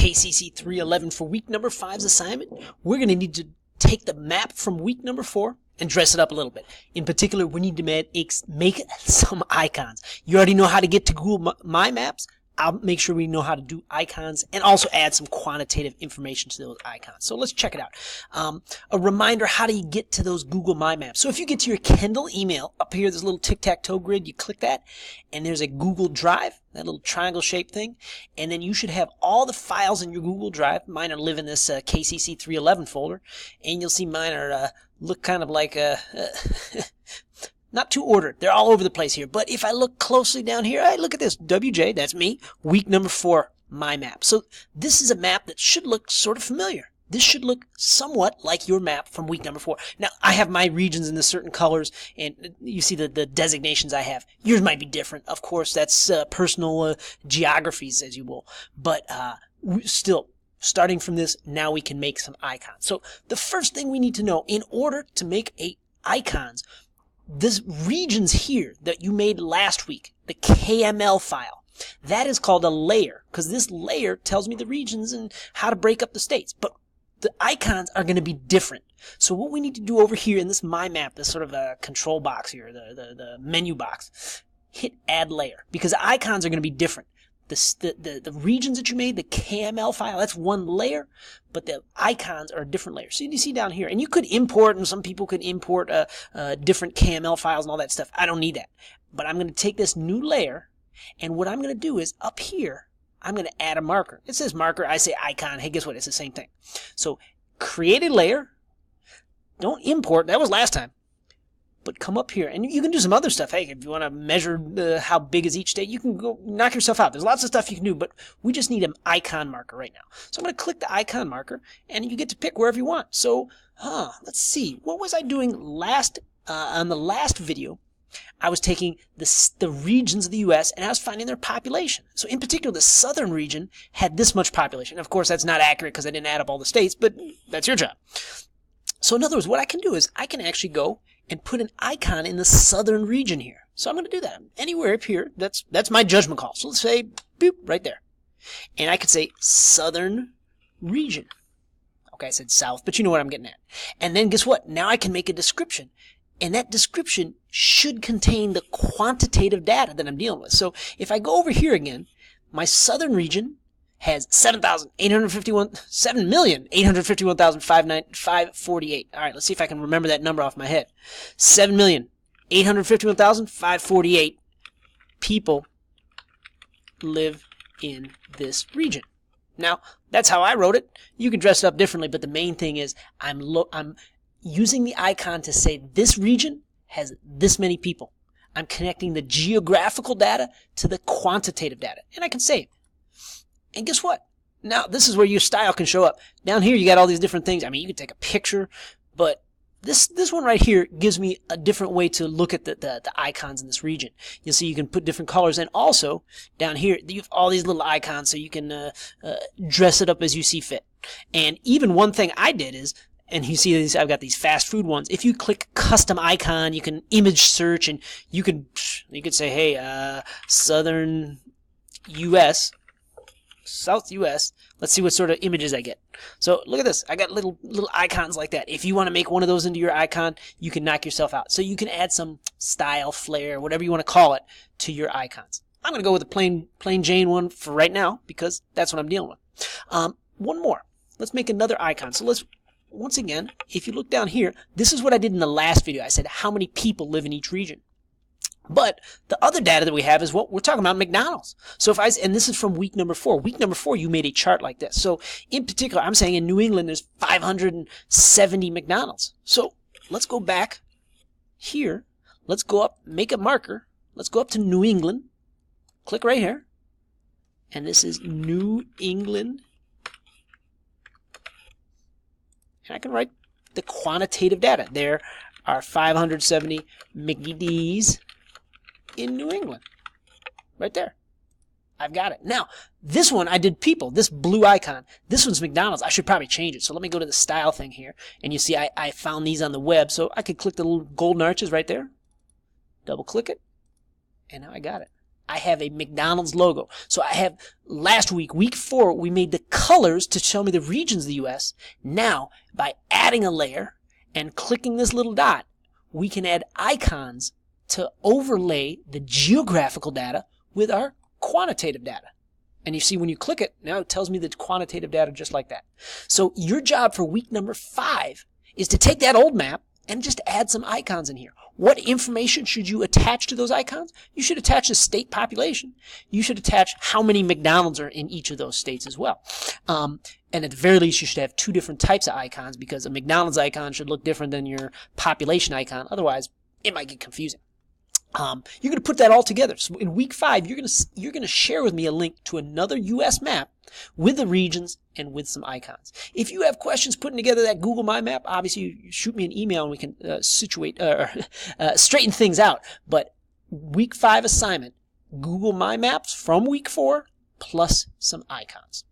KCC311 for week number 5's assignment. We're going to need to take the map from week number 4 and dress it up a little bit. In particular, we need to make some icons. You already know how to get to Google My Maps. I'll make sure we know how to do icons and also add some quantitative information to those icons. So let's check it out. A reminder, how do you get to those Google My Maps? So if you get to your Kendall email, up here, there's a little tic-tac-toe grid. You click that, and there's a Google Drive, that little triangle-shaped thing, and then you should have all the files in your Google Drive. Mine are live in this KCC311 folder, and you'll see mine are look kind of like not too ordered. They're all over the place here. But if I look closely down here, hey, look at this. WJ, that's me. Week number 4, my map. So this is a map that should look sort of familiar. This should look somewhat like your map from week number 4. Now, I have my regions in the certain colors, and you see the designations I have. Yours might be different. Of course, that's personal geographies, as you will. But still, starting from this, now we can make some icons. So the first thing we need to know, in order to make icons, this regions here that you made last week, the KML file, that is called a layer, because this layer tells me the regions and how to break up the states. But the icons are going to be different. So what we need to do over here in this My Map, this sort of a control box here, the menu box, hit Add Layer, because the icons are going to be different. The regions that you made, the KML file, that's one layer, but the icons are a different layer. So you see down here, and you could import, and some people could import different KML files and all that stuff. I don't need that. But I'm going to take this new layer, and what I'm going to do is up here, I'm going to add a marker. It says marker, I say icon. Hey, guess what? It's the same thing. So create a layer. Don't import. That was last time. But come up here, and you can do some other stuff. Hey, if you want to measure how big is each state, you can go knock yourself out. There's lots of stuff you can do, but we just need an icon marker right now. So I'm going to click the icon marker, and you get to pick wherever you want. So, let's see. What was I doing on the last video? I was taking the regions of the U.S., and I was finding their population. So in particular, the southern region had this much population. Of course, that's not accurate because I didn't add up all the states, but that's your job. So in other words, what I can do is I can actually go and put an icon in the southern region here. So I'm going to do that. Anywhere up here, that's my judgment call. So let's say, boop, right there. And I could say southern region. Okay, I said south, but you know what I'm getting at. And then guess what? Now I can make a description. And that description should contain the quantitative data that I'm dealing with. So if I go over here again, my southern region has 7,851,548. All right, let's see if I can remember that number off my head. 7,851,548 people live in this region. Now, that's how I wrote it. You can dress it up differently, but the main thing is I'm using the icon to say this region has this many people. I'm connecting the geographical data to the quantitative data, and I can save. And guess what? Now, this is where your style can show up. Down here, you got all these different things. I mean, you can take a picture, but this one right here gives me a different way to look at the icons in this region. You'll see you can put different colors, and also down here, you have all these little icons, so you can dress it up as you see fit. And even one thing I did is, and you see these, I've got these fast food ones. If you click custom icon, you can image search, and you could say, hey, southern U.S., South U.S. Let's see what sort of images I get. So look at this. I got little icons like that. If you want to make one of those into your icon, you can knock yourself out. So you can add some style, flair, whatever you want to call it, to your icons. I'm going to go with a plain Jane one for right now because that's what I'm dealing with. One more. Let's make another icon. So let's, once again, if you look down here, this is what I did in the last video. I said how many people live in each region. But the other data that we have is what we're talking about, McDonald's. So and this is from week number 4. Week number 4, you made a chart like this. So in particular, I'm saying in New England, there's 570 McDonald's. So let's go back here. Let's go up, make a marker. Let's go up to New England. Click right here. And this is New England. And I can write the quantitative data. There are 570 McD's in New England. Right there. I've got it. Now, this one I did people. This blue icon. This one's McDonald's. I should probably change it. So let me go to the style thing here. And you see I found these on the web. So I could click the little golden arches right there. Double click it. And now I got it. I have a McDonald's logo. So I have last week, week 4, we made the colors to show me the regions of the U.S. Now, by adding a layer and clicking this little dot, we can add icons to overlay the geographical data with our quantitative data. And you see when you click it, now it tells me the quantitative data just like that. So your job for week number 5 is to take that old map and just add some icons in here. What information should you attach to those icons? You should attach the state population. You should attach how many McDonald's are in each of those states as well. And at the very least, you should have 2 different types of icons, because a McDonald's icon should look different than your population icon. Otherwise, it might get confusing. You're going to put that all together. So in week 5, you're going to share with me a link to another U.S. map with the regions and with some icons. If you have questions putting together that Google My Map, obviously you shoot me an email and we can straighten things out. But week 5 assignment, Google My Maps from week 4 plus some icons.